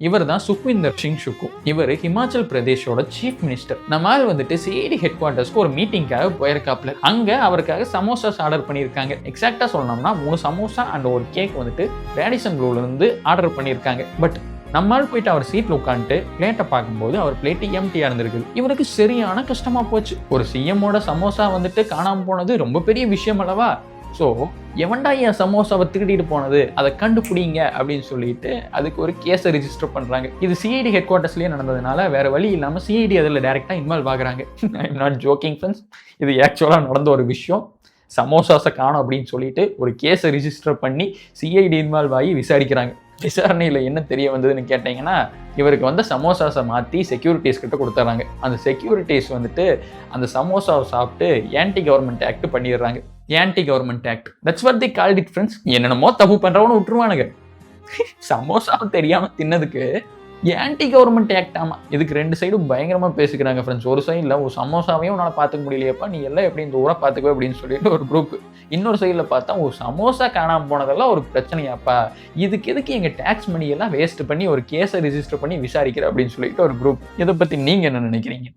இவர் தான் சுக்விந்தர் சிங் சுக்கு. இவர் ஹிமாச்சல் பிரதேஷோட சீஃப் மினிஸ்டர். நம்ம ஆள் வந்துட்டு சிஐடி ஹெட் குவார்ட்டர்ஸ்க்கு ஒரு மீட்டிங்காக போயிருக்காப்ல. அங்க அவருக்காக சமோசாஸ் ஆர்டர் பண்ணியிருக்காங்க. எக்ஸாக்டா சொல்லணும்னா 3 சமோசா அண்ட் ஒரு கேக் வந்துட்டு ரேடிசன் ப்ளூல இருந்து ஆர்டர் பண்ணியிருக்காங்க. பட் நம்மால் போயிட்டு அவர் சீட்ல உட்காந்துட்டு பிளேட்டை பார்க்கும்போது அவர் பிளேட்டு எம்டியா இருந்திருக்கு. இவருக்கு சரியான கஷ்டமா போச்சு. ஒரு சிஎம்மோட சமோசா வந்துட்டு காணாம போனது ரொம்ப பெரிய விஷயம் அல்லவா? ஸோ எவன்டா என் சமோசாவை திருடிட்டு போனது, அதை கண்டுபிடிங்க அப்படின்னு சொல்லிட்டு அதுக்கு ஒரு கேஸை ரிஜிஸ்டர் பண்ணுறாங்க. இது சிஐடி ஹெட் குவார்ட்டர்ஸ்லேயே நடந்ததுனால வேற வழி இல்லாமல் சிஐடி அதில் டைரெக்டாக இன்வால்வ் ஆகுறாங்க. I am not jogging friends, இது ஆக்சுவலாக நடந்த ஒரு விஷயம். சமோசாஸை காணும் அப்படின்னு சொல்லிட்டு ஒரு கேஸை ரிஜிஸ்டர் பண்ணி சிஐடி இன்வால்வ் ஆகி விசாரிக்கிறாங்க. விசாரணையில் என்ன தெரிய வந்ததுன்னு கேட்டிங்கன்னா, இவருக்கு வந்து சமோசாஸை மாற்றி செக்யூரிட்டிஸ் கிட்ட கொடுத்துட்றாங்க. அந்த செக்யூரிட்டிஸ் வந்துட்டு அந்த சமோசாவை சாப்பிட்டு ஆன்டி கவர்மெண்ட் ஆக்ட் பண்ணிடுறாங்க. Anti government act, that's what the called it friends. என்னென்னமோ தப்பு பண்ணுறவனு விட்டுருவானுங்க. சமோசாவை தெரியாமல் தின்னதுக்கு ஆன்டி கவர்மெண்ட் ஆக்ட். ஆமாம், இதுக்கு 2 சைடும் பயங்கரமாக பேசிக்கிறாங்க ஃப்ரெண்ட்ஸ். ஒரு சைடில் ஒரு சமோசாவையும் உன்னால் பார்த்துக்க முடியலையப்பா, நீ எல்லாம் எப்படி இந்த ஊரை பார்த்துக்குவே அப்படின்னு சொல்லிட்டு ஒரு குரூப். இன்னொரு சைடில் பார்த்தா ஒரு சமோசா காணாமல் போனதெல்லாம் ஒரு பிரச்சனையாப்பா, இதுக்கு எதுக்கு எங்கள் டேக்ஸ் மணியெல்லாம் வேஸ்ட் பண்ணி ஒரு கேஸை ரிஜிஸ்டர் பண்ணி விசாரிக்கிற அப்படின்னு சொல்லிட்டு ஒரு குரூப். இதை பற்றி நீங்கள் என்ன நினைக்கிறீங்க?